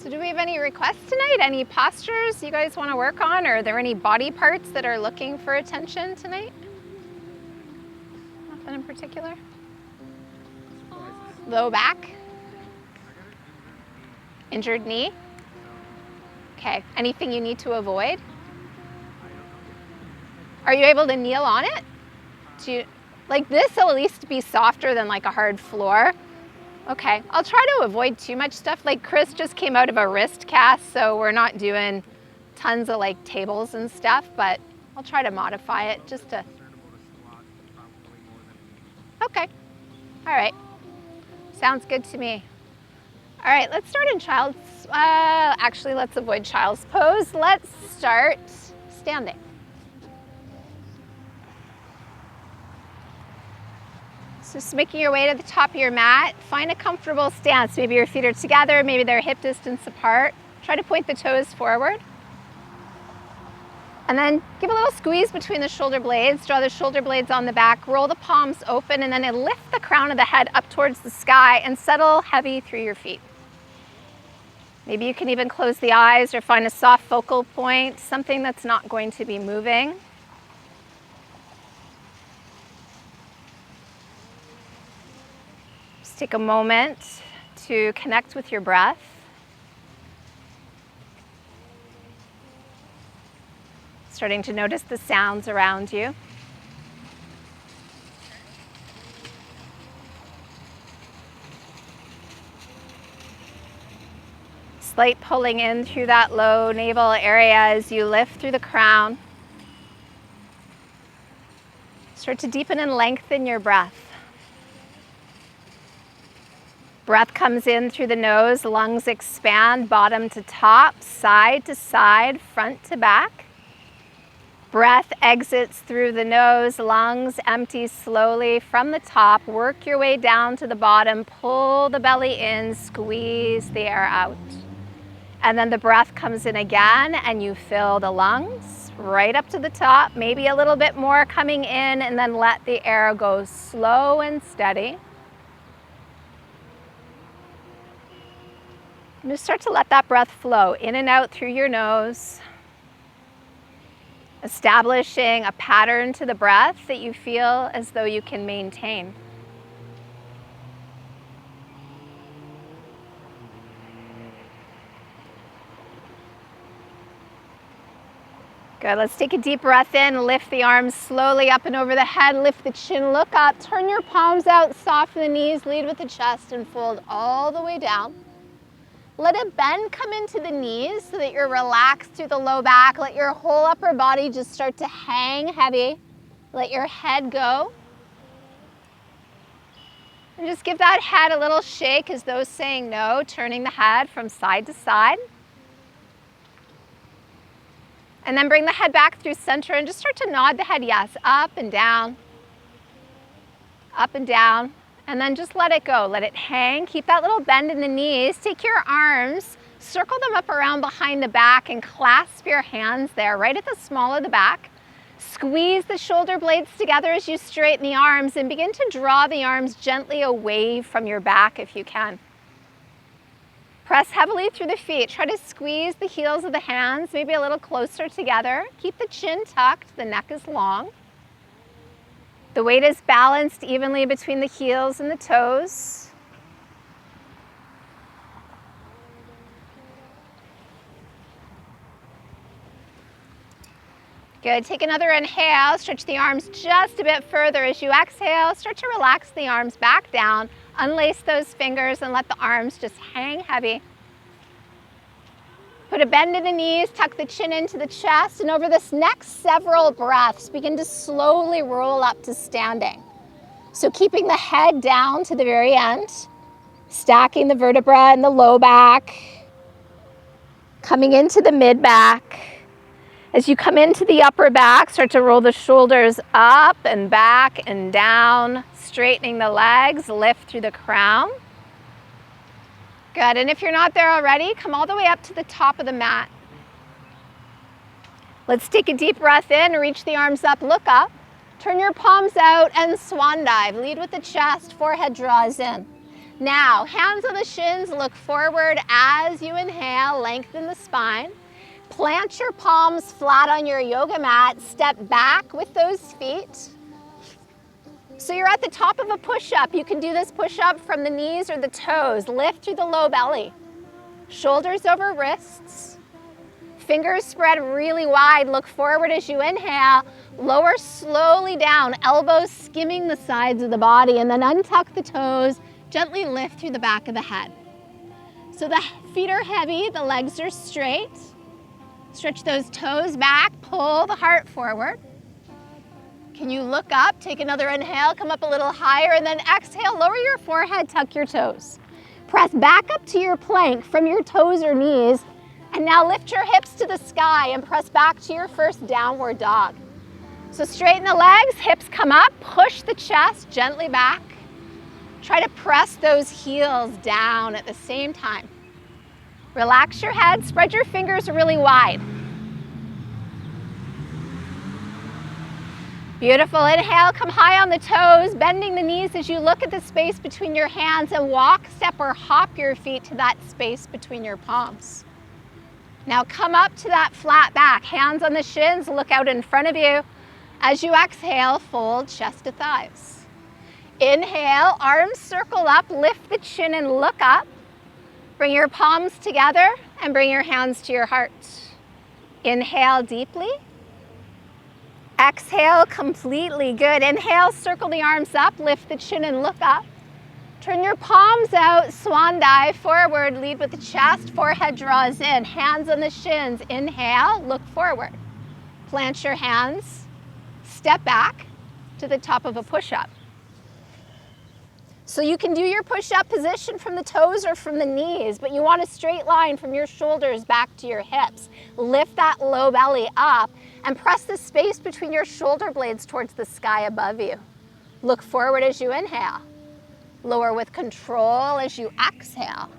So do we have any requests tonight? Any postures you guys want to work on? Or are there any body parts that are looking for attention tonight? Nothing in particular? Low back? Injured knee? Okay, anything you need to avoid? Are you able to kneel on it? Like this will at least be softer than like a hard floor. Okay, I'll try to avoid too much stuff. Like Chris just came out of a wrist cast, so we're not doing tons of like tables and stuff, but I'll try to modify it just to. Okay, all right, sounds good to me. All right, let's start in child's, actually let's avoid child's pose. Let's start standing. So just making your way to the top of your mat, find a comfortable stance. Maybe your feet are together, maybe they're hip distance apart. Try to point the toes forward. And then give a little squeeze between the shoulder blades, draw the shoulder blades on the back, roll the palms open, and then lift the crown of the head up towards the sky and settle heavy through your feet. Maybe you can even close the eyes or find a soft focal point, something that's not going to be moving. Take a moment to connect with your breath. Starting to notice the sounds around you. Slight pulling in through that low navel area as you lift through the crown. Start to deepen and lengthen your breath. Breath comes in through the nose, lungs expand, bottom to top, side to side, front to back. Breath exits through the nose, lungs empty slowly from the top. Work your way down to the bottom, pull the belly in, squeeze the air out. And then the breath comes in again and you fill the lungs right up to the top, maybe a little bit more coming in, and then let the air go slow and steady. And just start to let that breath flow in and out through your nose, establishing a pattern to the breath that you feel as though you can maintain. Good, let's take a deep breath in, lift the arms slowly up and over the head, lift the chin, look up, turn your palms out, soften the knees, lead with the chest and fold all the way down. Let a bend come into the knees so that you're relaxed through the low back. Let your whole upper body just start to hang heavy. Let your head go. And just give that head a little shake as though saying no, turning the head from side to side. And then bring the head back through center and just start to nod the head yes, up and down, up and down. And then just let it go, let it hang. Keep that little bend in the knees. Take your arms, circle them up around behind the back and clasp your hands there, right at the small of the back. Squeeze the shoulder blades together as you straighten the arms and begin to draw the arms gently away from your back if you can. Press heavily through the feet. Try to squeeze the heels of the hands, maybe a little closer together. Keep the chin tucked, the neck is long. The weight is balanced evenly between the heels and the toes. Good, take another inhale, stretch the arms just a bit further. As you exhale, start to relax the arms back down, unlace those fingers and let the arms just hang heavy. Put a bend in the knees, tuck the chin into the chest, and over this next several breaths, begin to slowly roll up to standing. So keeping the head down to the very end, stacking the vertebra in the low back, coming into the mid back. As you come into the upper back, start to roll the shoulders up and back and down, straightening the legs, lift through the crown. Good, and if you're not there already, come all the way up to the top of the mat. Let's take a deep breath in, reach the arms up, look up. Turn your palms out and swan dive. Lead with the chest, forehead draws in. Now, hands on the shins, look forward as you inhale, lengthen the spine. Plant your palms flat on your yoga mat, step back with those feet. So you're at the top of a push-up. You can do this push-up from the knees or the toes. Lift through the low belly. Shoulders over wrists. Fingers spread really wide. Look forward as you inhale. Lower slowly down, elbows skimming the sides of the body, and then untuck the toes. Gently lift through the back of the head. So the feet are heavy, the legs are straight. Stretch those toes back, pull the heart forward. Can you look up, take another inhale, come up a little higher, and then exhale, lower your forehead, tuck your toes. Press back up to your plank from your toes or knees, and now lift your hips to the sky and press back to your first downward dog. So straighten the legs, hips come up, push the chest gently back. Try to press those heels down at the same time. Relax your head, spread your fingers really wide. Beautiful. Inhale, come high on the toes, bending the knees as you look at the space between your hands and walk, step, or hop your feet to that space between your palms. Now come up to that flat back, hands on the shins, look out in front of you. As you exhale, fold chest to thighs. Inhale, arms circle up, lift the chin and look up. Bring your palms together and bring your hands to your heart. Inhale deeply. Exhale completely. Good. Inhale, circle the arms up, lift the chin and look up. Turn your palms out, swan dive forward, lead with the chest, forehead draws in, hands on the shins. Inhale, look forward. Plant your hands, step back to the top of a push-up. So you can do your push-up position from the toes or from the knees, but you want a straight line from your shoulders back to your hips. Lift that low belly up and press the space between your shoulder blades towards the sky above you. Look forward as you inhale. Lower with control as you exhale.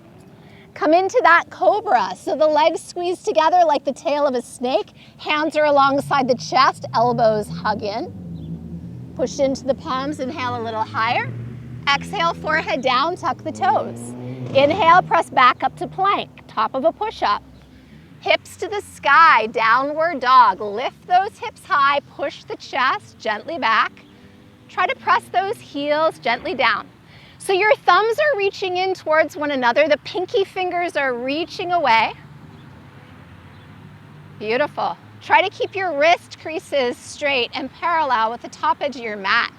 Come into that cobra. So the legs squeeze together like the tail of a snake. Hands are alongside the chest, elbows hug in. Push into the palms, inhale a little higher. Exhale, forehead down, tuck the toes. Inhale, press back up to plank, top of a push-up. Hips to the sky, downward dog. Lift those hips high, push the chest gently back. Try to press those heels gently down. So your thumbs are reaching in towards one another. The pinky fingers are reaching away. Beautiful. Try to keep your wrist creases straight and parallel with the top edge of your mat.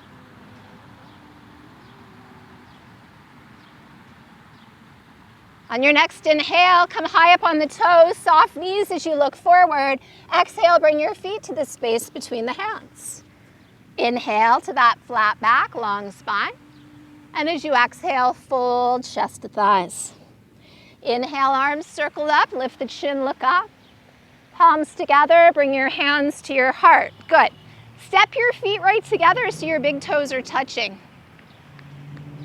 On your next inhale, come high up on the toes, soft knees as you look forward. Exhale, bring your feet to the space between the hands. Inhale to that flat back, long spine. And as you exhale, fold chest to thighs. Inhale, arms circled up, lift the chin, look up. Palms together, bring your hands to your heart. Good. Step your feet right together so your big toes are touching.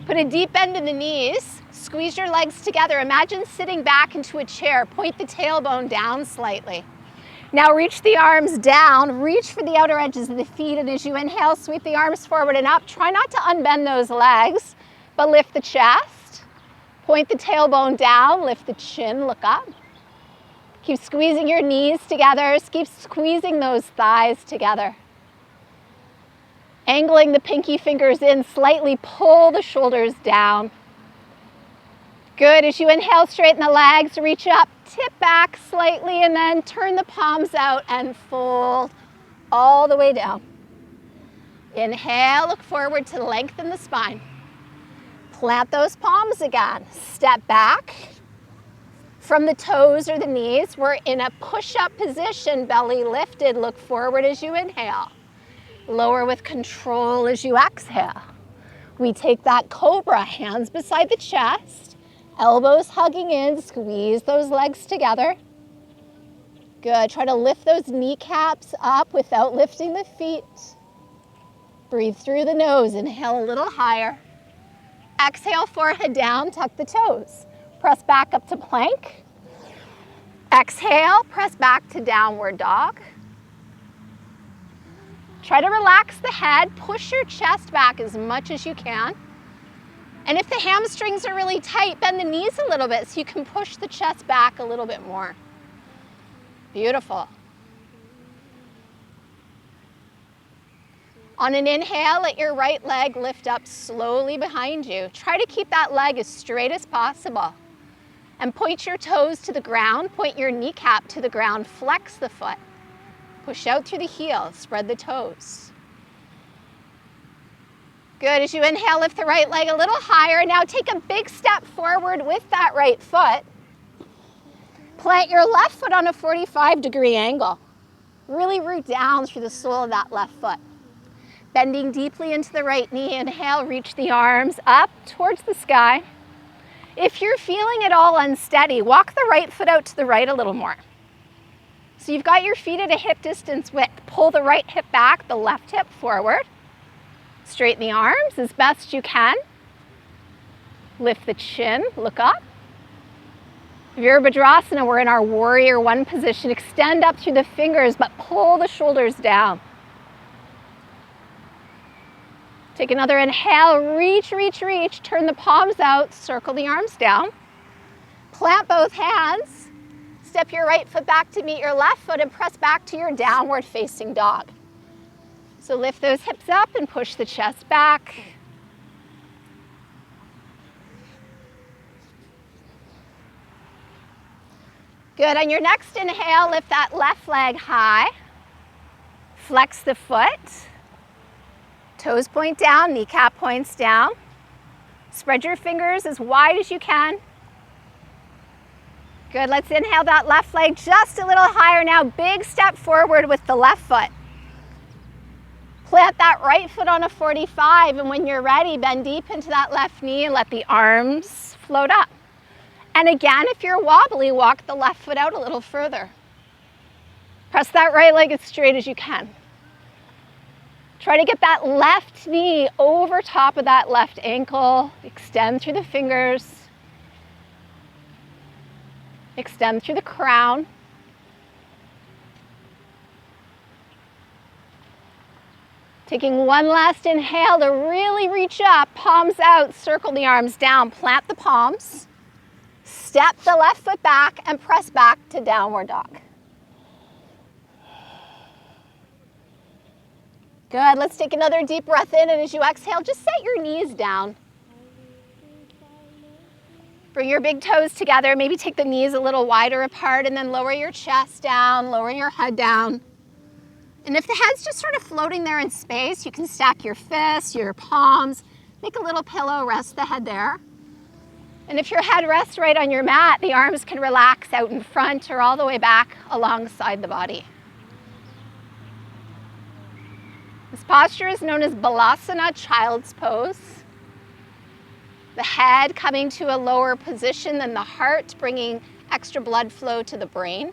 Put a deep bend in the knees. Squeeze your legs together. Imagine sitting back into a chair. Point the tailbone down slightly. Now reach the arms down. Reach for the outer edges of the feet. And as you inhale, sweep the arms forward and up. Try not to unbend those legs, but lift the chest. Point the tailbone down. Lift the chin. Look up. Keep squeezing your knees together. Keep squeezing those thighs together. Angling the pinky fingers in slightly. Pull the shoulders down. Good. As you inhale, straighten the legs, reach up, tip back slightly, and then turn the palms out and fold all the way down. Inhale, look forward to lengthen the spine. Plant those palms again. Step back from the toes or the knees. We're in a push-up position, belly lifted. Look forward as you inhale. Lower with control as you exhale. We take that cobra, hands beside the chest. Elbows hugging in, squeeze those legs together. Good. Try to lift those kneecaps up without lifting the feet. Breathe through the nose. Inhale a little higher. Exhale, forehead down, tuck the toes. Press back up to plank. Exhale, press back to downward dog. Try to relax the head. Push your chest back as much as you can. And if the hamstrings are really tight, bend the knees a little bit so you can push the chest back a little bit more. Beautiful. On an inhale, let your right leg lift up slowly behind you. Try to keep that leg as straight as possible. And point your toes to the ground, point your kneecap to the ground, flex the foot. Push out through the heel, spread the toes. Good, as you inhale, lift the right leg a little higher. Now take a big step forward with that right foot. Plant your left foot on a 45-degree angle. Really root down through the sole of that left foot. Bending deeply into the right knee, inhale, reach the arms up towards the sky. If you're feeling at all unsteady, walk the right foot out to the right a little more. So you've got your feet at a hip distance width. Pull the right hip back, the left hip forward. Straighten the arms as best you can. Lift the chin, look up. Virabhadrasana, we're in our warrior one position. Extend up through the fingers, but pull the shoulders down. Take another inhale, reach, reach, reach. Turn the palms out, circle the arms down. Plant both hands. Step your right foot back to meet your left foot and press back to your downward facing dog. So lift those hips up and push the chest back. Good, on your next inhale, lift that left leg high. Flex the foot. Toes point down, kneecap points down. Spread your fingers as wide as you can. Good, let's inhale that left leg just a little higher now. Big step forward with the left foot. Plant that right foot on a 45, and when you're ready, bend deep into that left knee and let the arms float up. And again, if you're wobbly, walk the left foot out a little further. Press that right leg as straight as you can. Try to get that left knee over top of that left ankle. Extend through the fingers. Extend through the crown. Taking one last inhale to really reach up, palms out, circle the arms down, plant the palms. Step the left foot back and press back to downward dog. Good, let's take another deep breath in, and as you exhale, just set your knees down. Bring your big toes together, maybe take the knees a little wider apart, and then lower your chest down, lower your head down. And if the head's just sort of floating there in space, you can stack your fists, your palms, make a little pillow, rest the head there. And if your head rests right on your mat, the arms can relax out in front or all the way back alongside the body. This posture is known as Balasana, child's pose. The head coming to a lower position than the heart, bringing extra blood flow to the brain.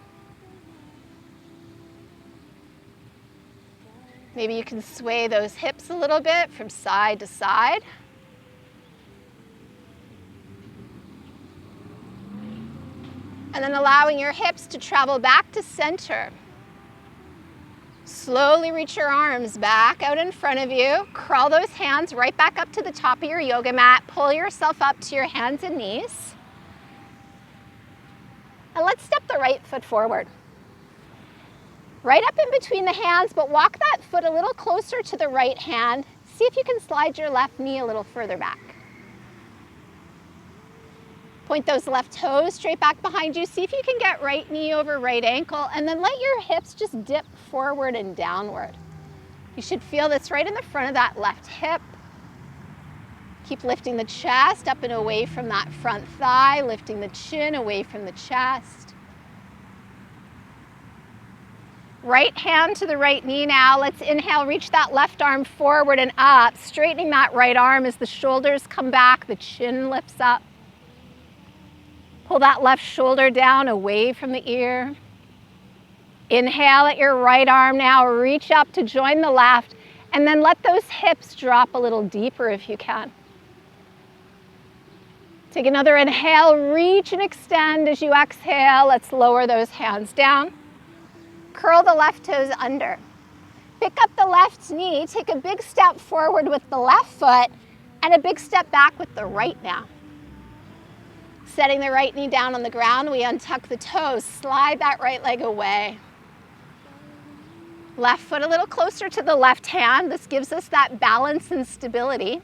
Maybe you can sway those hips a little bit from side to side. And then allowing your hips to travel back to center. Slowly reach your arms back out in front of you. Crawl those hands right back up to the top of your yoga mat. Pull yourself up to your hands and knees. And let's step the right foot forward. Right up in between the hands, but walk that foot a little closer to the right hand. See if you can slide your left knee a little further back. Point those left toes straight back behind you. See if you can get right knee over right ankle, and then let your hips just dip forward and downward. You should feel this right in the front of that left hip. Keep lifting the chest up and away from that front thigh, lifting the chin away from the chest. Right hand to the right knee now. Let's inhale, reach that left arm forward and up, straightening that right arm as the shoulders come back, the chin lifts up. Pull that left shoulder down away from the ear. Inhale at your right arm now, reach up to join the left, and then let those hips drop a little deeper if you can. Take another inhale, reach and extend as you exhale. Let's lower those hands down. Curl the left toes under. Pick up the left knee, take a big step forward with the left foot, And a big step back with the right now. Setting the right knee down on the ground, we untuck the toes, slide that right leg away. Left foot a little closer to the left hand. This gives us that balance and stability.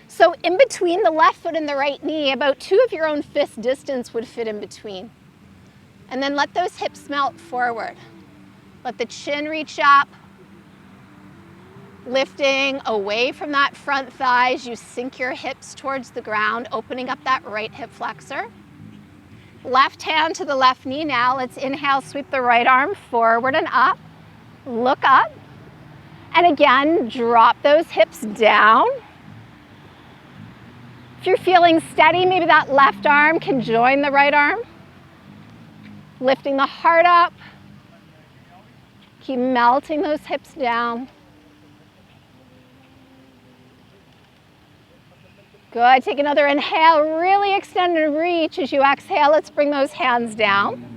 So in between the left foot and the right knee, about 2 of your own fist distance would fit in between. And then let those hips melt forward. Let the chin reach up, lifting away from that front thigh as you sink your hips towards the ground, opening up that right hip flexor. Left hand to the left knee now. Let's inhale, sweep the right arm forward and up. Look up. And again, drop those hips down. If you're feeling steady, maybe that left arm can join the right arm. Lifting the heart up. Keep melting those hips down. Good, take another inhale, really extend and reach. As you exhale, let's bring those hands down.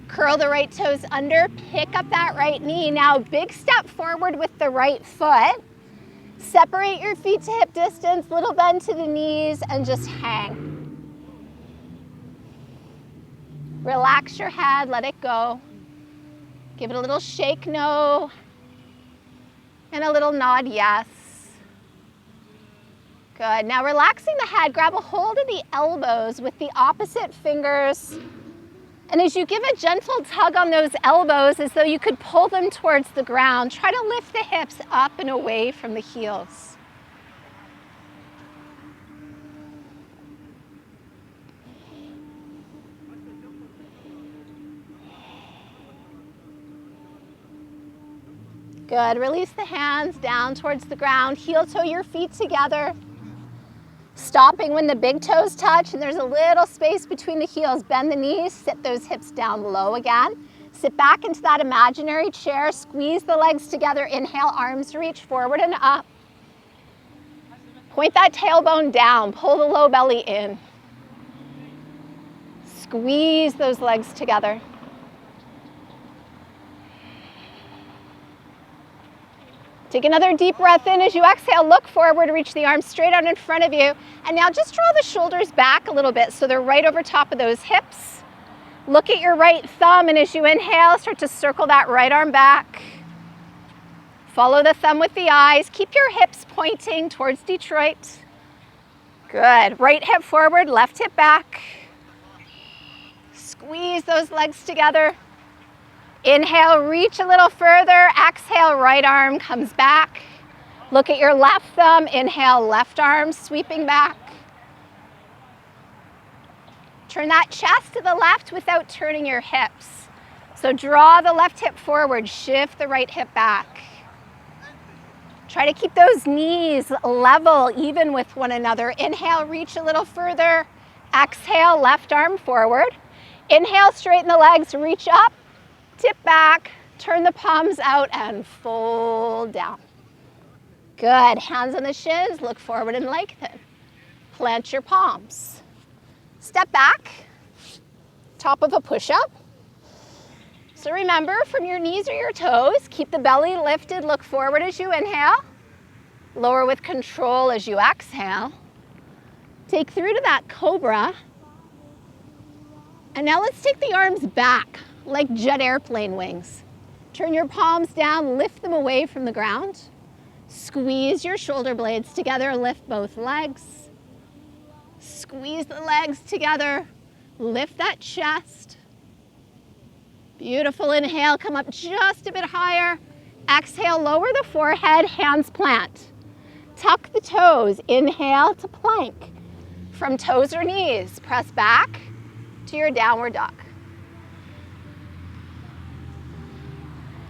Curl the right toes under, pick up that right knee. Now big step forward with the right foot. Separate your feet to hip distance, little bend to the knees, and just hang. Relax your head, let it go. Give it a little shake no, and a little nod yes. Good. Now relaxing the head, grab a hold of the elbows with the opposite fingers. And as you give a gentle tug on those elbows as though you could pull them towards the ground, try to lift the hips up and away from the heels. Good. Release the hands down towards the ground. Heel toe your feet together. Stopping when the big toes touch and there's a little space between the heels. Bend the knees, sit those hips down low again. Sit back into that imaginary chair. Squeeze the legs together. Inhale, arms reach forward and up. Point that tailbone down. Pull the low belly in. Squeeze those legs together. Take another deep breath in. As you exhale, look forward, reach the arms straight out in front of you. And now just draw the shoulders back a little bit so they're right over top of those hips. Look at your right thumb, and as you inhale, start to circle that right arm back. Follow the thumb with the eyes. Keep your hips pointing towards Detroit. Good. Right hip forward, left hip back. Squeeze those legs together. Inhale, reach a little further. Exhale, right arm comes back. Look at your left thumb. Inhale, left arm sweeping back. Turn that chest to the left without turning your hips. So draw the left hip forward, shift the right hip back. Try to keep those knees level, even with one another. Inhale, reach a little further. Exhale, left arm forward. Inhale, straighten the legs, reach up. Tip back, turn the palms out and fold down. Good, hands on the shins, look forward and lengthen. Plant your palms. Step back, top of a push-up. So remember, from your knees or your toes, keep the belly lifted, look forward as you inhale. Lower with control as you exhale. Take through to that cobra. And now let's take the arms back, like jet airplane wings. Turn your palms down, lift them away from the ground. Squeeze your shoulder blades together, lift both legs. Squeeze the legs together, lift that chest. Beautiful, inhale, come up just a bit higher. Exhale, lower the forehead, hands plant. Tuck the toes, inhale to plank. From toes or knees, press back to your downward dog.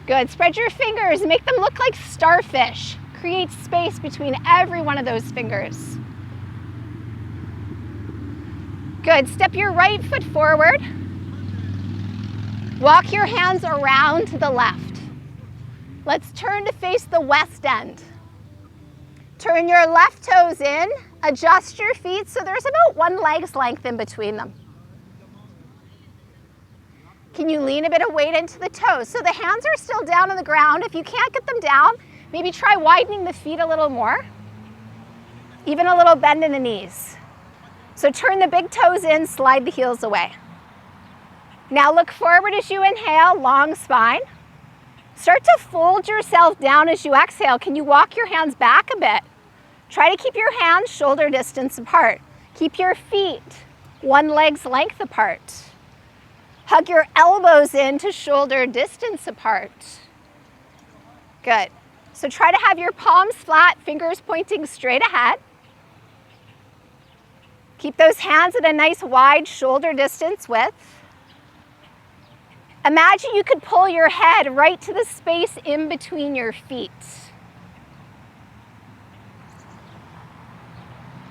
Good, spread your fingers, make them look like starfish. Create space between every one of those fingers. Good, step your right foot forward. Walk your hands around to the left. Let's turn to face the west end. Turn your left toes in, adjust your feet so there's about one leg's length in between them. Can you lean a bit of weight into the toes? So the hands are still down on the ground. If you can't get them down, maybe try widening the feet a little more. Even a little bend in the knees. So turn the big toes in, slide the heels away. Now look forward as you inhale, long spine. Start to fold yourself down as you exhale. Can you walk your hands back a bit? Try to keep your hands shoulder distance apart. Keep your feet one leg's length apart. Hug your elbows in to shoulder distance apart. Good. So try to have your palms flat, fingers pointing straight ahead. Keep those hands at a nice wide shoulder distance width. Imagine you could pull your head right to the space in between your feet.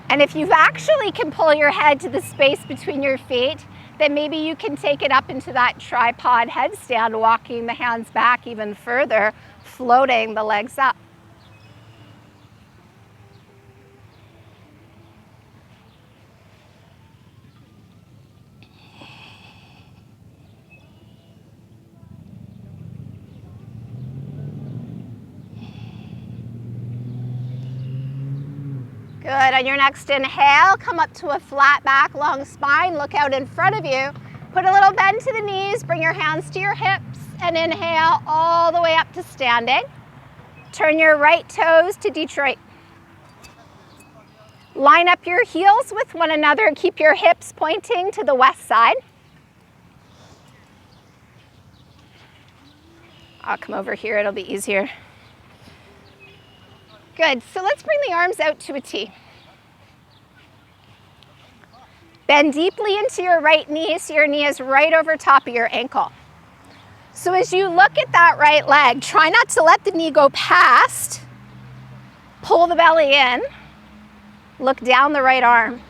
And if you actually can pull your head to the space between your feet, then maybe you can take it up into that tripod headstand, walking the hands back even further, floating the legs up. Good. On your next inhale, come up to a flat back, long spine. Look out in front of you. Put a little bend to the knees. Bring your hands to your hips and inhale all the way up to standing. Turn your right toes to Detroit. Line up your heels with one another. Keep your hips pointing to the west side. I'll come over here. It'll be easier. Good. So let's bring the arms out to a T. Bend deeply into your right knee so your knee is right over top of your ankle. So as you look at that right leg, try not to let the knee go past. Pull the belly in. Look down the right arm.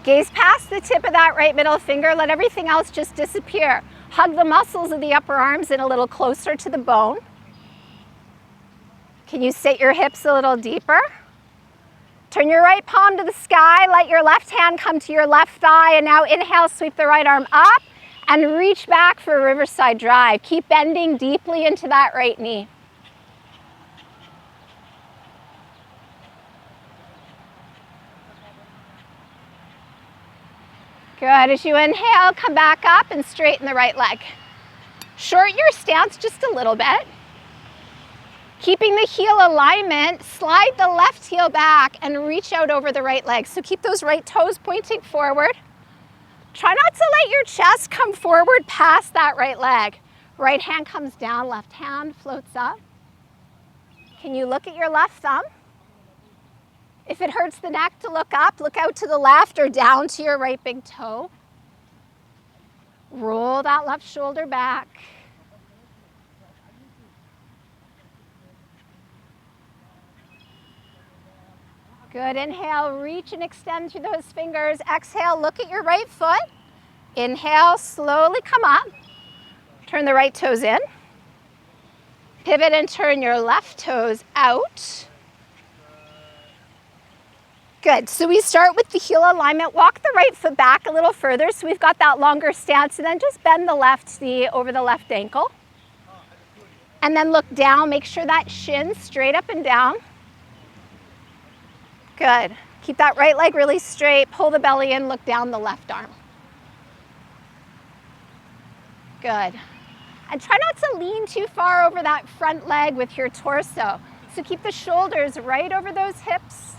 Gaze past the tip of that right middle finger. Let everything else just disappear. Hug the muscles of the upper arms in a little closer to the bone. Can you sit your hips a little deeper? Turn your right palm to the sky. Let your left hand come to your left thigh. And now inhale, sweep the right arm up and reach back for a riverside drive. Keep bending deeply into that right knee. Good. As you inhale, come back up and straighten the right leg. Shorten your stance just a little bit. Keeping the heel alignment, slide the left heel back and reach out over the right leg. So keep those right toes pointing forward. Try not to let your chest come forward past that right leg. Right hand comes down, left hand floats up. Can you look at your left thumb? If it hurts the neck to look up, look out to the left or down to your right big toe. Roll that left shoulder back. Good. Inhale, reach and extend through those fingers. Exhale, look at your right foot. Inhale, slowly come up. Turn the right toes in. Pivot and turn your left toes out. Good. So we start with the heel alignment. Walk the right foot back a little further so we've got that longer stance, and then just bend the left knee over the left ankle. And then look down. Make sure that shin's straight up and down. Good. Keep that right leg really straight. Pull the belly in. Look down the left arm. Good. And try not to lean too far over that front leg with your torso. So keep the shoulders right over those hips.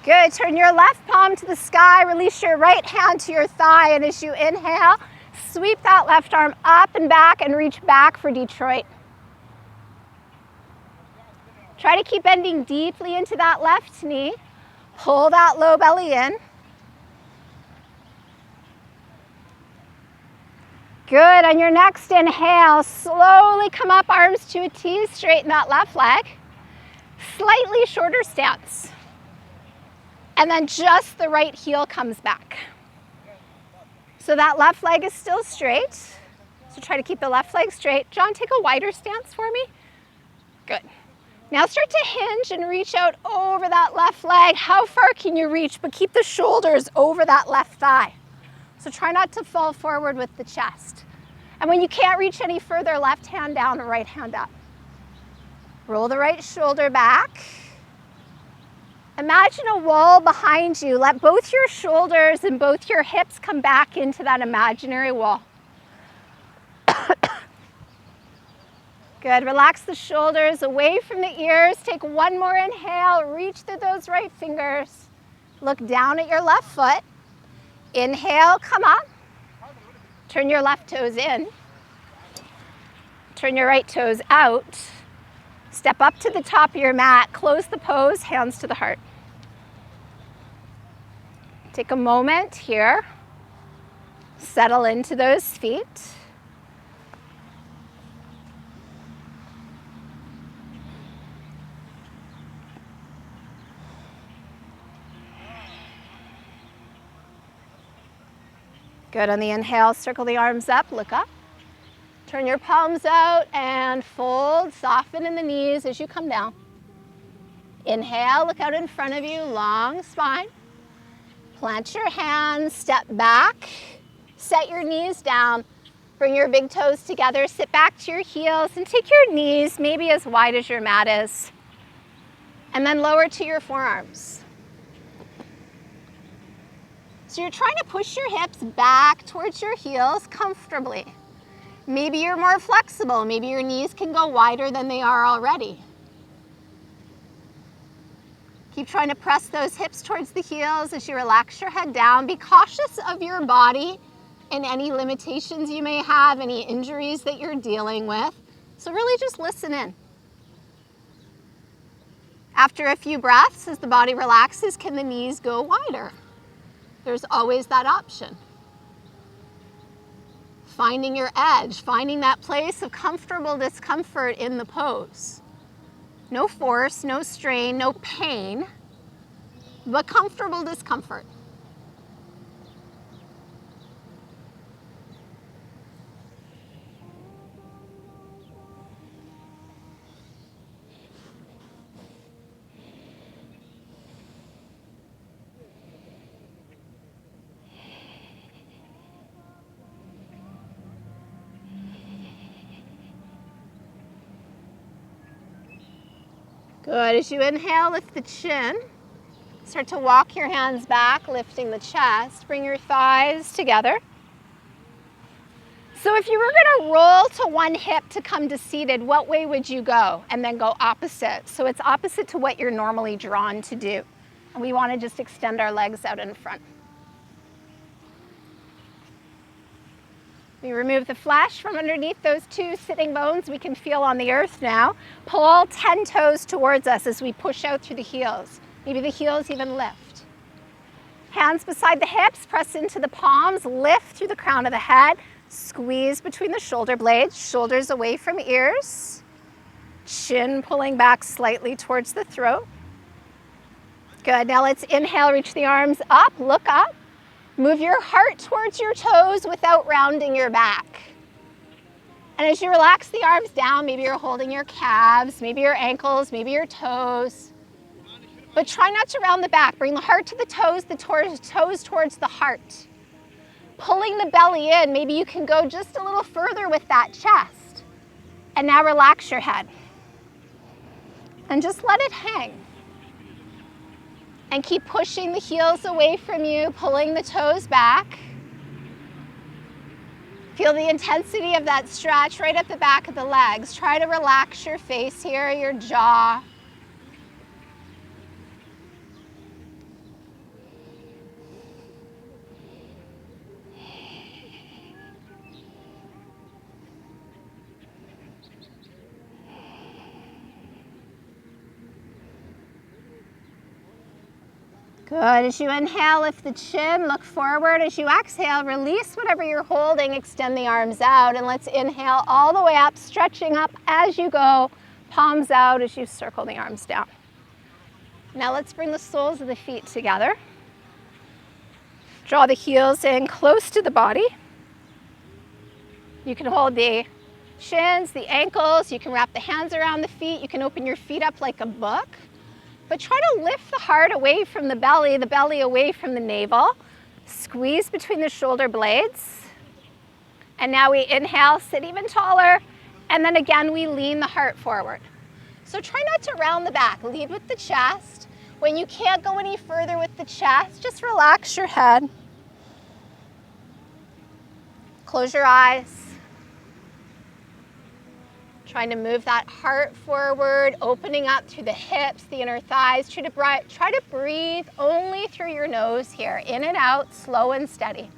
Good. Turn your left palm to the sky. Release your right hand to your thigh. And as you inhale, sweep that left arm up and back and reach back for Detroit. Try to keep bending deeply into that left knee. Pull that low belly in. Good. On your next inhale, slowly come up, arms to a T, straighten that left leg. Slightly shorter stance. And then just the right heel comes back. So that left leg is still straight. So try to keep the left leg straight. John, take a wider stance for me. Good. Now start to hinge and reach out over that left leg. How far can you reach? But keep the shoulders over that left thigh. So try not to fall forward with the chest. And when you can't reach any further, left hand down, right hand up. Roll the right shoulder back. Imagine a wall behind you. Let both your shoulders and both your hips come back into that imaginary wall. Good, relax the shoulders away from the ears. Take one more inhale, reach through those right fingers. Look down at your left foot. Inhale, come up. Turn your left toes in. Turn your right toes out. Step up to the top of your mat, close the pose, hands to the heart. Take a moment here. Settle into those feet. Good, on the inhale, circle the arms up, look up. Turn your palms out and fold, soften in the knees as you come down. Inhale, look out in front of you, long spine. Plant your hands, step back, set your knees down. Bring your big toes together, sit back to your heels and take your knees maybe as wide as your mat is. And then lower to your forearms. So you're trying to push your hips back towards your heels comfortably. Maybe you're more flexible. Maybe your knees can go wider than they are already. Keep trying to press those hips towards the heels as you relax your head down. Be cautious of your body and any limitations you may have, any injuries that you're dealing with. So really just listen in. After a few breaths, as the body relaxes, can the knees go wider? There's always that option. Finding your edge, finding that place of comfortable discomfort in the pose. No force, no strain, no pain, but comfortable discomfort. Good, as you inhale, lift the chin. Start to walk your hands back, lifting the chest. Bring your thighs together. So if you were gonna roll to one hip to come to seated, what way would you go? And then go opposite. So it's opposite to what you're normally drawn to do. And we wanna just extend our legs out in front. We remove the flesh from underneath those two sitting bones we can feel on the earth now. Pull all 10 toes towards us as we push out through the heels. Maybe the heels even lift. Hands beside the hips, press into the palms, lift through the crown of the head, squeeze between the shoulder blades, shoulders away from ears, chin pulling back slightly towards the throat. Good, now let's inhale, reach the arms up, look up. Move your heart towards your toes without rounding your back. And as you relax the arms down, maybe you're holding your calves, maybe your ankles, maybe your toes. But try not to round the back. Bring the heart to the toes towards the heart. Pulling the belly in, maybe you can go just a little further with that chest. And now relax your head. And just let it hang. And keep pushing the heels away from you, pulling the toes back. Feel the intensity of that stretch right up the back of the legs. Try to relax your face here, your jaw. Good, as you inhale, lift the chin, look forward. As you exhale, release whatever you're holding, extend the arms out, and let's inhale all the way up, stretching up as you go, palms out as you circle the arms down. Now let's bring the soles of the feet together. Draw the heels in close to the body. You can hold the shins, the ankles, you can wrap the hands around the feet, you can open your feet up like a book. But try to lift the heart away from the belly away from the navel. Squeeze between the shoulder blades. And now we inhale, sit even taller. And then again, we lean the heart forward. So try not to round the back. Lead with the chest. When you can't go any further with the chest, just relax your head. Close your eyes. Trying to move that heart forward, opening up through the hips, the inner thighs. Try to breathe only through your nose here. In and out, slow and steady.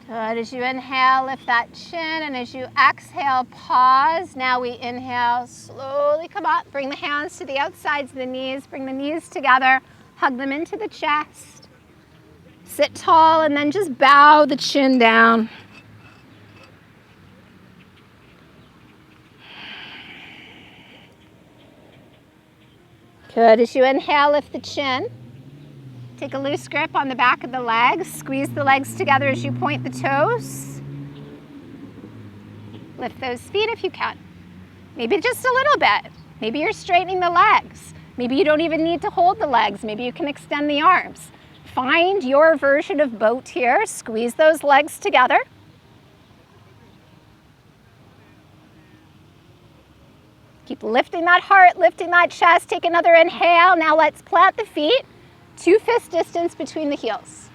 Good. As you inhale, lift that chin, and as you exhale, pause. Now we inhale, slowly come up. Bring the hands to the outsides of the knees. Bring the knees together. Hug them into the chest. Sit tall, and then just bow the chin down. Good. As you inhale, lift the chin. Take a loose grip on the back of the legs. Squeeze the legs together as you point the toes. Lift those feet if you can. Maybe just a little bit. Maybe you're straightening the legs. Maybe you don't even need to hold the legs. Maybe you can extend the arms. Find your version of boat here. Squeeze those legs together. Keep lifting that heart, lifting that chest. Take another inhale. Now let's plant the feet. 2 fist distance between the heels.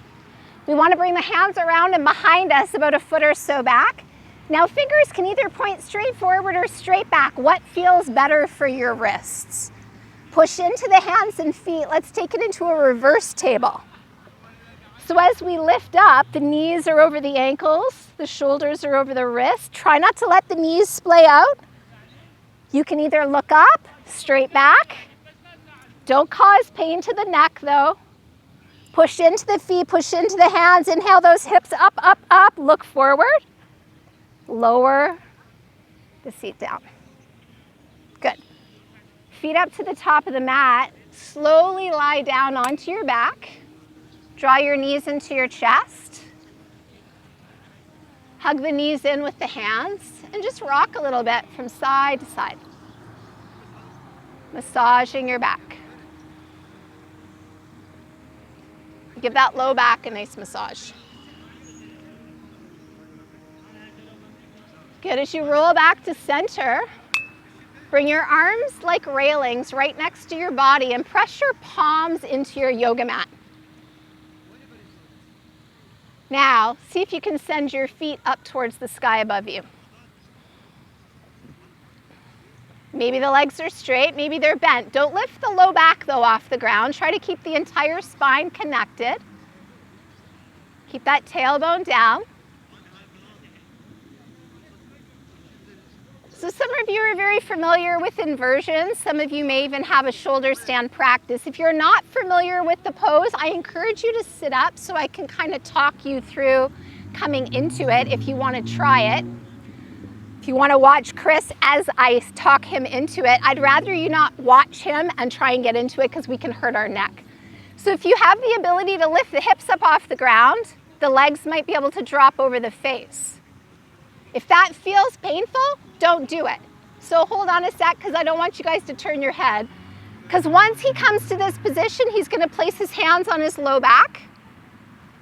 We want to bring the hands around and behind us about a foot or so back. Now fingers can either point straight forward or straight back. What feels better for your wrists? Push into the hands and feet. Let's take it into a reverse table. So as we lift up, the knees are over the ankles, the shoulders are over the wrists. Try not to let the knees splay out. You can either look up, straight back. Don't cause pain to the neck though. Push into the feet, push into the hands. Inhale those hips up, up, up. Look forward. Lower the seat down. Good. Feet up to the top of the mat. Slowly lie down onto your back. Draw your knees into your chest. Hug the knees in with the hands and just rock a little bit from side to side. Massaging your back. Give that low back a nice massage. Good. As you roll back to center, bring your arms like railings right next to your body and press your palms into your yoga mat. Now, see if you can send your feet up towards the sky above you. Maybe the legs are straight, maybe they're bent. Don't lift the low back though off the ground. Try to keep the entire spine connected. Keep that tailbone down. So some of you are very familiar with inversions. Some of you may even have a shoulder stand practice. If you're not familiar with the pose, I encourage you to sit up so I can kind of talk you through coming into it if you want to try it. If you want to watch Chris as I talk him into it, I'd rather you not watch him and try and get into it because we can hurt our neck. So if you have the ability to lift the hips up off the ground, the legs might be able to drop over the face. If that feels painful, don't do it. So hold on a sec because I don't want you guys to turn your head. Because once he comes to this position, he's going to place his hands on his low back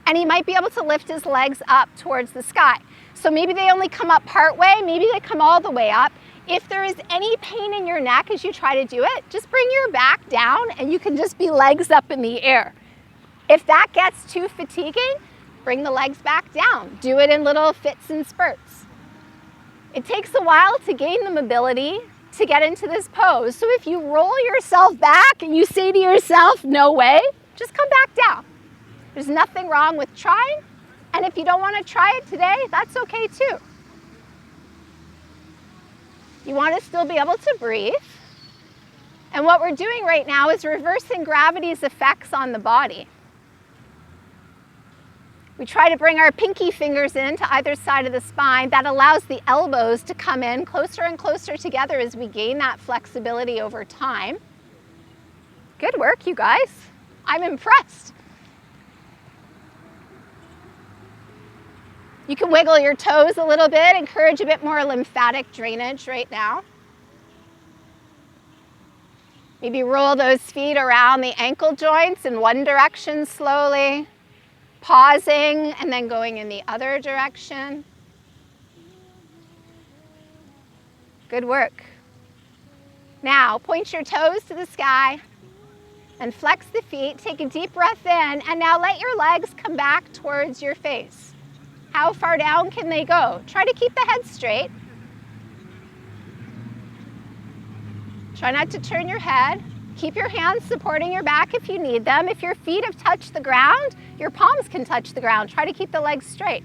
and he might be able to lift his legs up towards the sky. So maybe they only come up part way, maybe they come all the way up. If there is any pain in your neck as you try to do it, just bring your back down and you can just be legs up in the air. If that gets too fatiguing, bring the legs back down. Do it in little fits and spurts. It takes a while to gain the mobility to get into this pose. So if you roll yourself back and you say to yourself, no way, just come back down. There's nothing wrong with trying. And if you don't want to try it today, that's okay too. You want to still be able to breathe. And what we're doing right now is reversing gravity's effects on the body. We try to bring our pinky fingers in to either side of the spine. That allows the elbows to come in closer and closer together as we gain that flexibility over time. Good work, you guys. I'm impressed. You can wiggle your toes a little bit, encourage a bit more lymphatic drainage right now. Maybe roll those feet around the ankle joints in one direction slowly, pausing and then going in the other direction. Good work. Now, point your toes to the sky and flex the feet. Take a deep breath in, and now let your legs come back towards your face. How far down can they go? Try to keep the head straight. Try not to turn your head. Keep your hands supporting your back if you need them. If your feet have touched the ground, your palms can touch the ground. Try to keep the legs straight.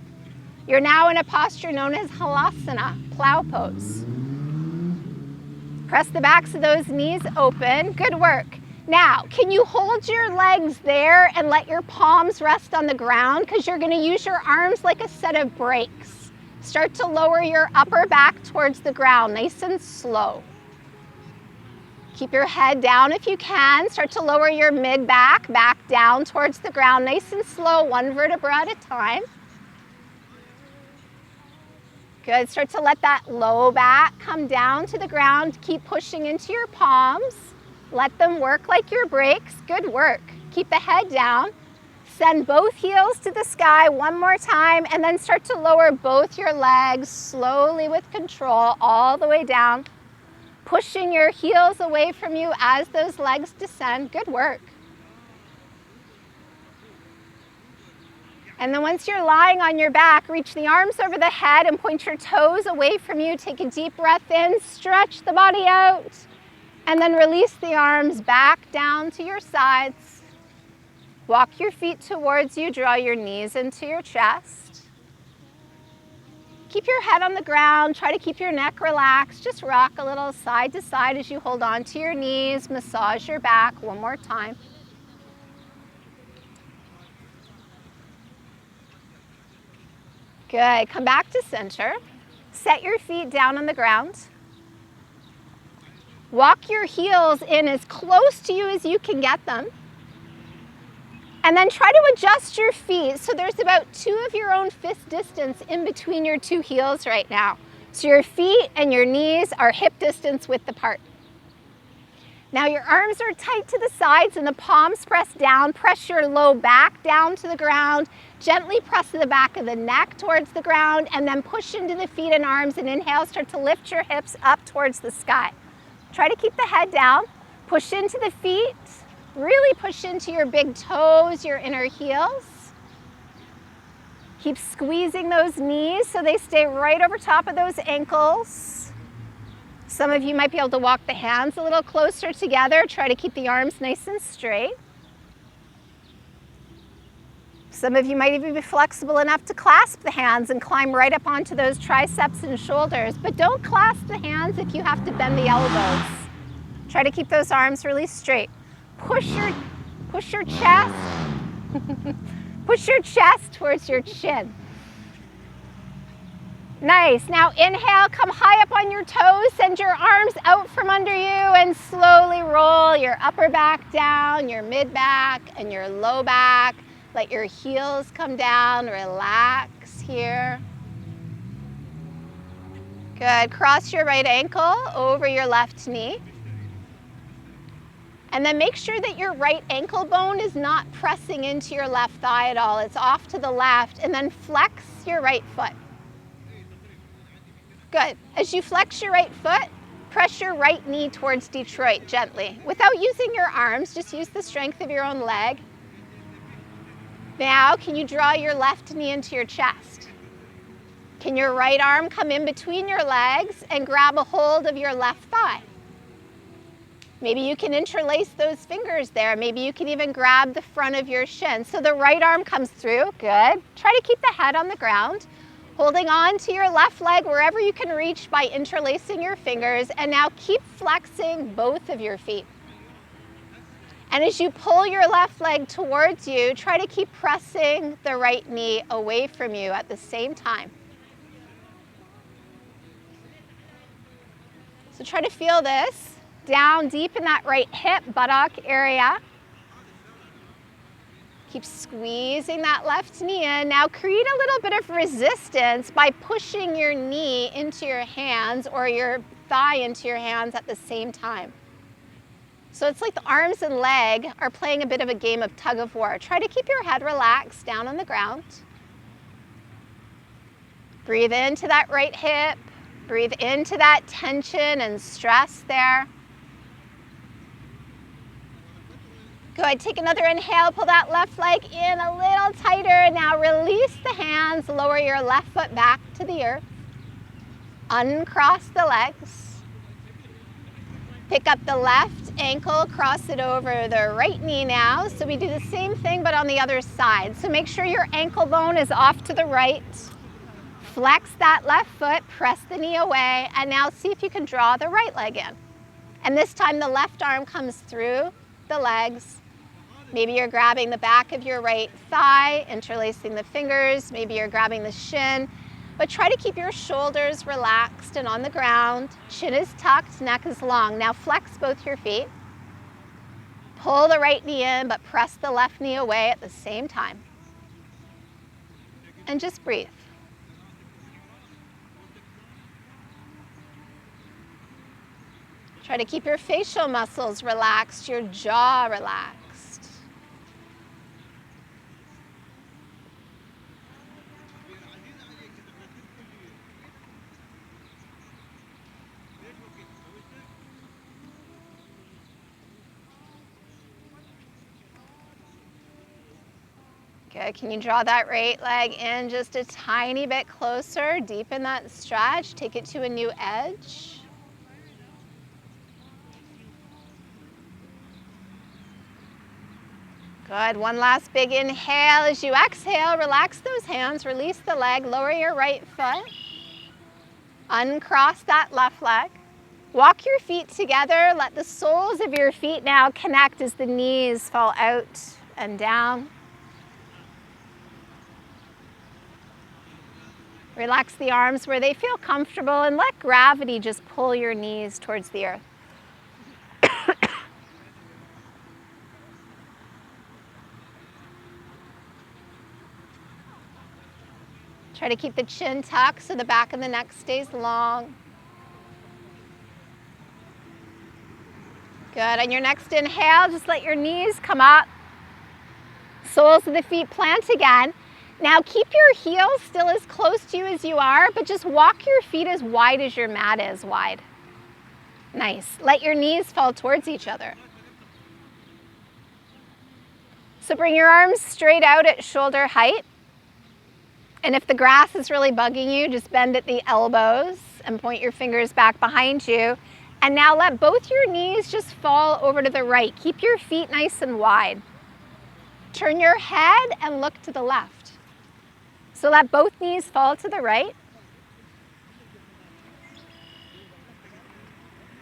You're now in a posture known as Halasana, plow pose. Press the backs of those knees open. Good work. Now, can you hold your legs there and let your palms rest on the ground? Because you're going to use your arms like a set of brakes. Start to lower your upper back towards the ground, nice and slow. Keep your head down if you can. Start to lower your mid-back, back down towards the ground, nice and slow, one vertebra at a time. Good, start to let that low back come down to the ground. Keep pushing into your palms. Let them work like your brakes. Good work. Keep the head down. Send both heels to the sky one more time, and then start to lower both your legs slowly with control all the way down. Pushing your heels away from you as those legs descend. Good work. And then once you're lying on your back, reach the arms over the head and point your toes away from you. Take a deep breath in, stretch the body out, and then release the arms back down to your sides. Walk your feet towards you, draw your knees into your chest. Keep your head on the ground, try to keep your neck relaxed. Just rock a little side to side as you hold on to your knees, massage your back one more time. Good, come back to center. Set your feet down on the ground. Walk your heels in as close to you as you can get them. And then try to adjust your feet so there's about 2 of your own fist distance in between your 2 heels right now. So your feet and your knees are hip distance width apart. Now your arms are tight to the sides and the palms press down. Press your low back down to the ground. Gently press the back of the neck towards the ground, and then push into the feet and arms, and inhale, start to lift your hips up towards the sky. Try to keep the head down. Push into the feet. Really push into your big toes, your inner heels. Keep squeezing those knees so they stay right over top of those ankles. Some of you might be able to walk the hands a little closer together. Try to keep the arms nice and straight. Some of you might even be flexible enough to clasp the hands and climb right up onto those triceps and shoulders. But don't clasp the hands if you have to bend the elbows. Try to keep those arms really straight. Push your chest. Push your chest towards your chin. Nice. Now inhale, come high up on your toes, send your arms out from under you, and slowly roll your upper back down, your mid back, and your low back. Let your heels come down, relax here. Good. Cross your right ankle over your left knee. And then make sure that your right ankle bone is not pressing into your left thigh at all. It's off to the left. And then flex your right foot. Good. As you flex your right foot, press your right knee towards Detroit gently. Without using your arms, just use the strength of your own leg. Now, can you draw your left knee into your chest? Can your right arm come in between your legs and grab a hold of your left thigh? Maybe you can interlace those fingers there. Maybe you can even grab the front of your shin. So the right arm comes through. Good. Try to keep the head on the ground, holding on to your left leg wherever you can reach by interlacing your fingers. And now keep flexing both of your feet. And as you pull your left leg towards you, try to keep pressing the right knee away from you at the same time. So try to feel this down deep in that right hip, buttock area. Keep squeezing that left knee in. Now create a little bit of resistance by pushing your knee into your hands or your thigh into your hands at the same time. So it's like the arms and leg are playing a bit of a game of tug of war. Try to keep your head relaxed down on the ground. Breathe into that right hip. Breathe into that tension and stress there. Good, take another inhale, pull that left leg in a little tighter. Now release the hands, lower your left foot back to the earth. Uncross the legs. Pick up the left ankle, cross it over the right knee now. So we do the same thing but on the other side. So make sure your ankle bone is off to the right. Flex that left foot, press the knee away, and now see if you can draw the right leg in. And this time the left arm comes through the legs. Maybe you're grabbing the back of your right thigh, interlacing the fingers. Maybe you're grabbing the shin. But try to keep your shoulders relaxed and on the ground. Chin is tucked, neck is long. Now flex both your feet. Pull the right knee in, but press the left knee away at the same time. And just breathe. Try to keep your facial muscles relaxed, your jaw relaxed. Good, can you draw that right leg in just a tiny bit closer, deepen that stretch, take it to a new edge. Good, one last big inhale. As you exhale, relax those hands, release the leg, lower your right foot. Uncross that left leg. Walk your feet together, let the soles of your feet now connect as the knees fall out and down. Relax the arms where they feel comfortable and let gravity just pull your knees towards the earth. Try to keep the chin tucked so the back of the neck stays long. Good, on your next inhale, just let your knees come up. Soles of the feet plant again. Now keep your heels still as close to you as you are, but just walk your feet as wide as your mat is wide. Nice. Let your knees fall towards each other. So bring your arms straight out at shoulder height. And if the grass is really bugging you, just bend at the elbows and point your fingers back behind you. And now let both your knees just fall over to the right. Keep your feet nice and wide. Turn your head and look to the left. So let both knees fall to the right.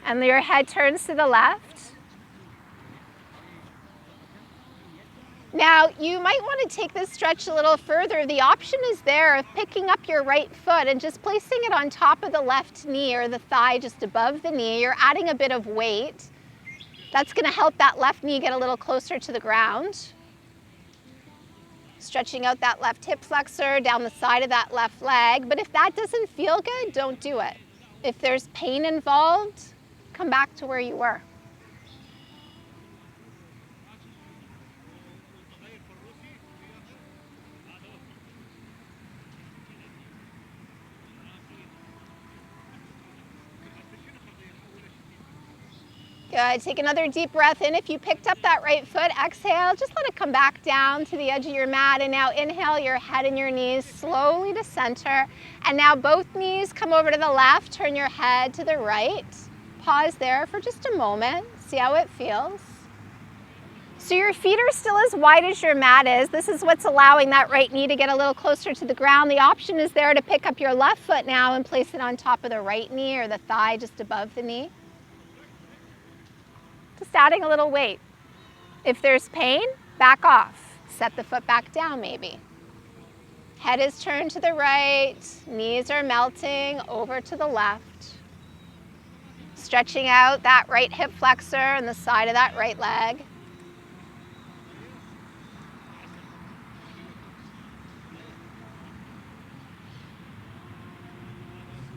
And your head turns to the left. Now, you might want to take this stretch a little further. The option is there of picking up your right foot and just placing it on top of the left knee or the thigh just above the knee. You're adding a bit of weight. That's going to help that left knee get a little closer to the ground. Stretching out that left hip flexor down the side of that left leg. But if that doesn't feel good, don't do it. If there's pain involved, come back to where you were. Good, take another deep breath in. If you picked up that right foot, exhale, just let it come back down to the edge of your mat. And now inhale your head and your knees slowly to center. And now both knees come over to the left, turn your head to the right. Pause there for just a moment, see how it feels. So your feet are still as wide as your mat is. This is what's allowing that right knee to get a little closer to the ground. The option is there to pick up your left foot now and place it on top of the right knee or the thigh just above the knee. Just adding a little weight. If there's pain, back off. Set the foot back down maybe. Head is turned to the right, knees are melting over to the left. Stretching out that right hip flexor and the side of that right leg.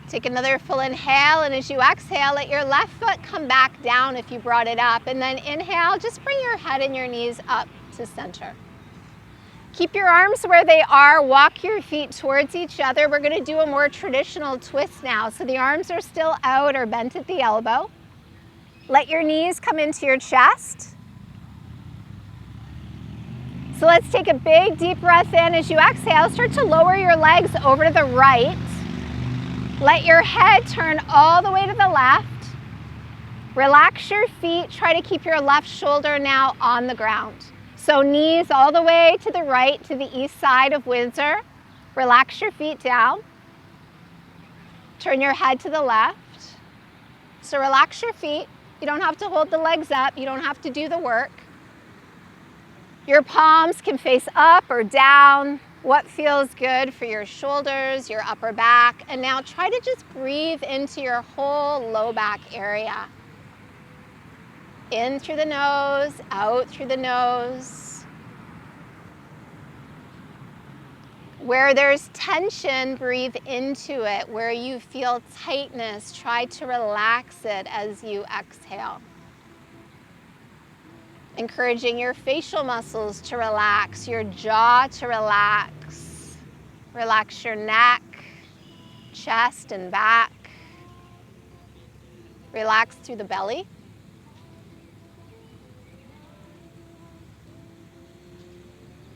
Take another full inhale, and as you exhale, let your left foot come back down if you brought it up. And then inhale, just bring your head and your knees up to center. Keep your arms where they are, walk your feet towards each other. We're gonna do a more traditional twist now. So the arms are still out or bent at the elbow. Let your knees come into your chest. So let's take a big deep breath in. As you exhale, start to lower your legs over to the right. Let your head turn all the way to the left. Relax your feet. Try to keep your left shoulder now on the ground. So knees all the way to the right, to the east side of Windsor. Relax your feet down. Turn your head to the left. So relax your feet. You don't have to hold the legs up. You don't have to do the work. Your palms can face up or down. What feels good for your shoulders, your upper back. And now try to just breathe into your whole low back area. In through the nose, out through the nose. Where there's tension, breathe into it. Where you feel tightness, try to relax it as you exhale. Encouraging your facial muscles to relax, your jaw to relax. Relax your neck, chest, and back. Relax through the belly.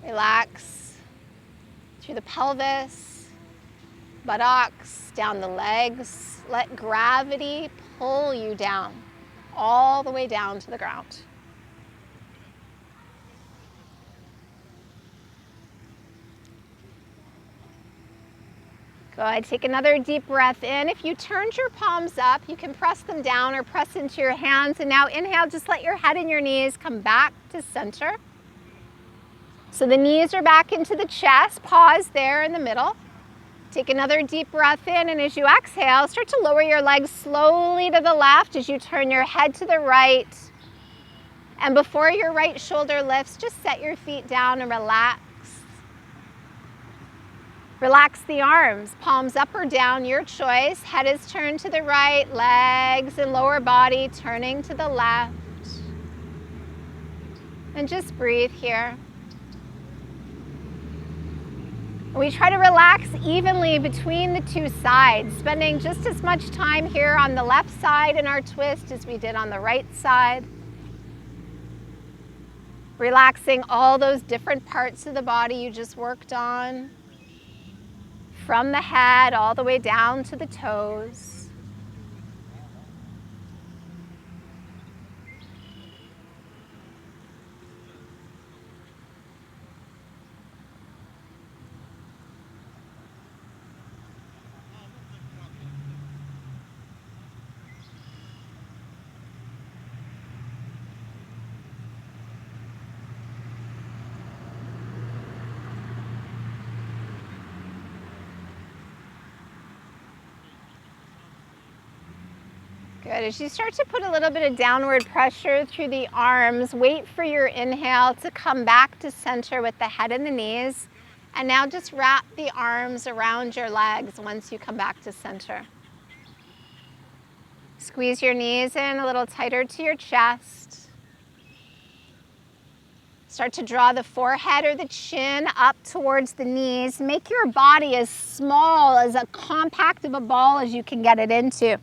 Relax through the pelvis, buttocks, down the legs. Let gravity pull you down, all the way down to the ground. Good. Take another deep breath in. If you turned your palms up, you can press them down or press into your hands. And now inhale, just let your head and your knees come back to center. So the knees are back into the chest. Pause there in the middle. Take another deep breath in, and as you exhale, start to lower your legs slowly to the left as you turn your head to the right. And before your right shoulder lifts, just set your feet down and relax. Relax the arms, palms up or down, your choice. Head is turned to the right, legs and lower body turning to the left. And just breathe here. We try to relax evenly between the two sides, spending just as much time here on the left side in our twist as we did on the right side. Relaxing all those different parts of the body you just worked on, from the head all the way down to the toes. Good. As you start to put a little bit of downward pressure through the arms, wait for your inhale to come back to center with the head and the knees. And now just wrap the arms around your legs once you come back to center. Squeeze your knees in a little tighter to your chest. Start to draw the forehead or the chin up towards the knees. Make your body as small, as compact of a ball as you can get it into.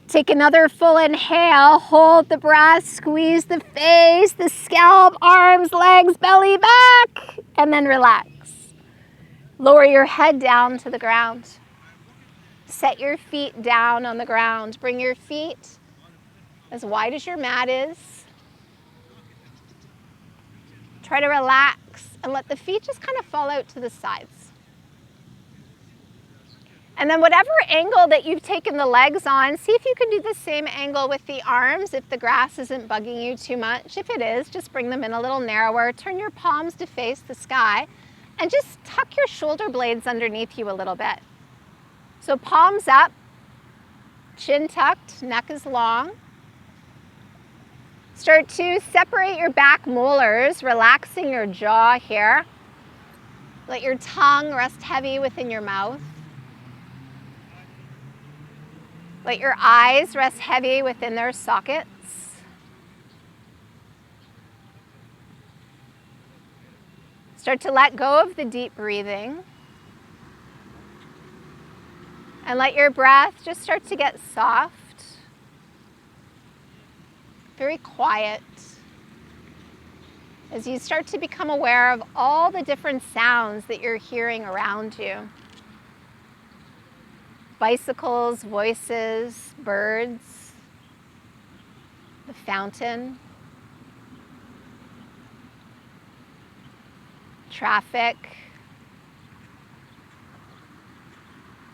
Take another full inhale, hold the breath, squeeze the face, the scalp, arms, legs, belly, back, and then relax. Lower your head down to the ground. Set your feet down on the ground. Bring your feet as wide as your mat is. Try to relax and let the feet just kind of fall out to the sides. And then whatever angle that you've taken the legs on, see if you can do the same angle with the arms if the grass isn't bugging you too much. If it is, just bring them in a little narrower. Turn your palms to face the sky and just tuck your shoulder blades underneath you a little bit. So palms up, chin tucked, neck is long. Start to separate your back molars, relaxing your jaw here. Let your tongue rest heavy within your mouth. Let your eyes rest heavy within their sockets. Start to let go of the deep breathing. And let your breath just start to get soft, very quiet, as you start to become aware of all the different sounds that you're hearing around you. Bicycles, voices, birds, the fountain, traffic.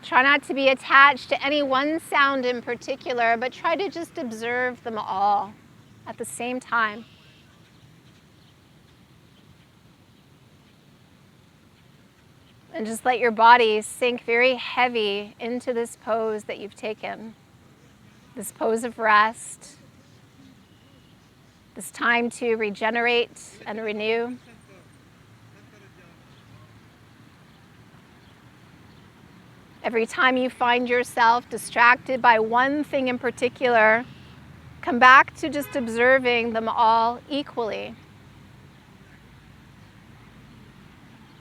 Try not to be attached to any one sound in particular, but try to just observe them all at the same time. And just let your body sink very heavy into this pose that you've taken. This pose of rest. This time to regenerate and renew. Every time you find yourself distracted by one thing in particular, come back to just observing them all equally.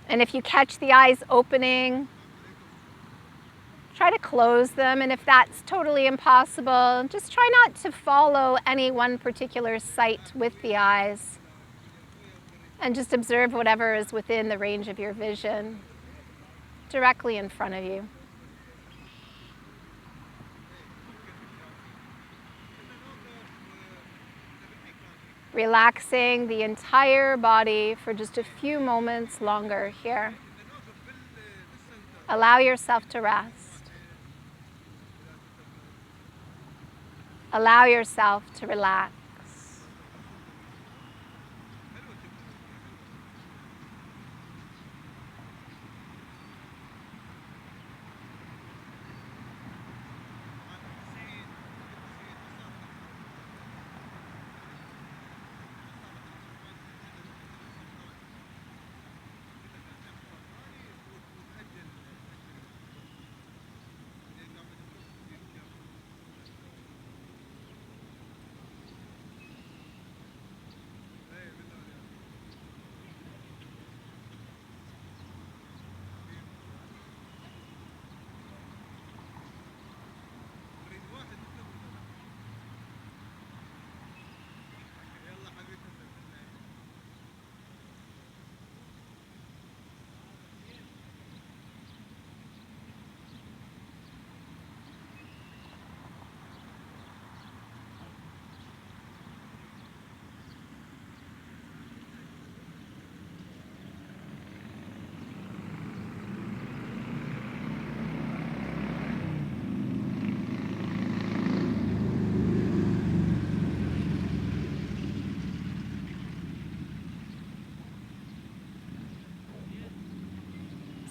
And if you catch the eyes opening, try to close them. And if that's totally impossible, just try not to follow any one particular sight with the eyes. And just observe whatever is within the range of your vision, directly in front of you. Relaxing the entire body for just a few moments longer here. Allow yourself to rest. Allow yourself to relax.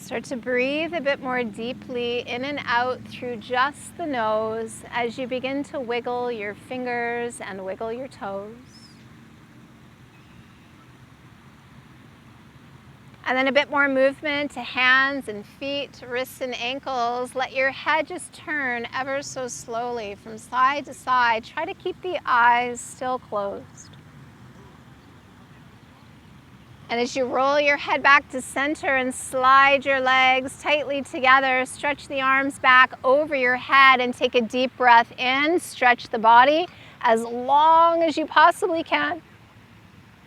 Start to breathe a bit more deeply in and out through just the nose as you begin to wiggle your fingers and wiggle your toes. And then a bit more movement to hands and feet, wrists and ankles. Let your head just turn ever so slowly from side to side. Try to keep the eyes still closed. And as you roll your head back to center and slide your legs tightly together, stretch the arms back over your head and take a deep breath in. Stretch the body as long as you possibly can.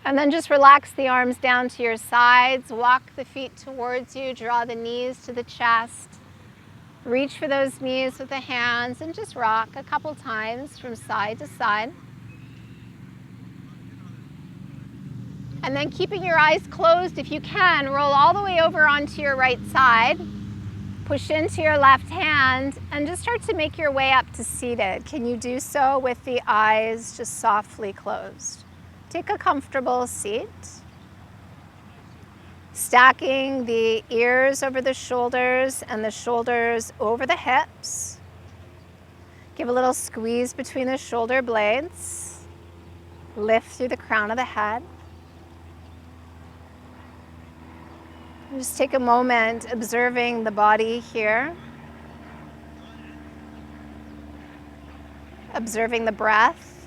And then just relax the arms down to your sides. Walk the feet towards you. Draw the knees to the chest. Reach for those knees with the hands and just rock a couple times from side to side. And then keeping your eyes closed, if you can, roll all the way over onto your right side. Push into your left hand and just start to make your way up to seated. Can you do so with the eyes just softly closed? Take a comfortable seat. Stacking the ears over the shoulders and the shoulders over the hips. Give a little squeeze between the shoulder blades. Lift through the crown of the head. And just take a moment observing the body here. Observing the breath.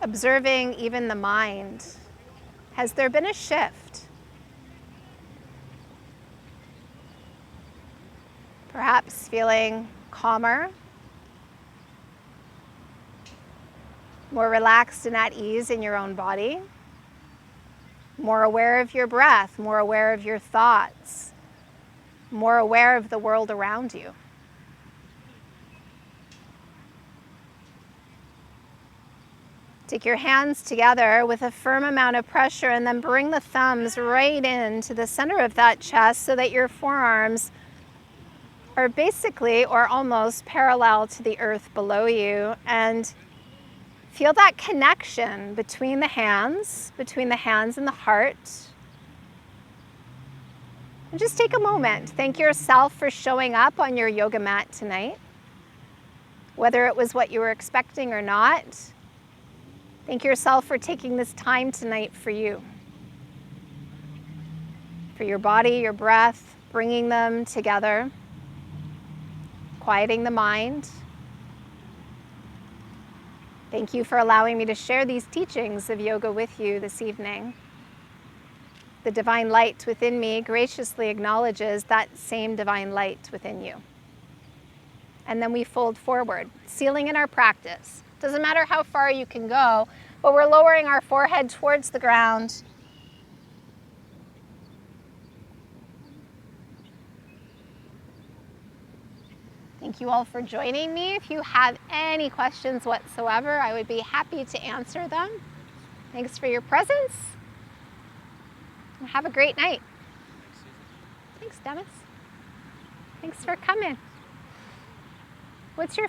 Observing even the mind. Has there been a shift? Perhaps feeling calmer, more relaxed and at ease in your own body, more aware of your breath, more aware of your thoughts, more aware of the world around you. Take your hands together with a firm amount of pressure and then bring the thumbs right into the center of that chest so that your forearms are basically or almost parallel to the earth below you, and feel that connection between the hands and the heart. And just take a moment. Thank yourself for showing up on your yoga mat tonight, whether it was what you were expecting or not. Thank yourself for taking this time tonight for you, for your body, your breath, bringing them together, quieting the mind. Thank you for allowing me to share these teachings of yoga with you this evening. The divine light within me graciously acknowledges that same divine light within you. And then we fold forward, sealing in our practice. Doesn't matter how far you can go, but we're lowering our forehead towards the ground. Thank you all for joining me. If you have any questions whatsoever, I would be happy to answer them. Thanks for your presence. And have a great night. Thanks, Dennis. Thanks for coming. What's your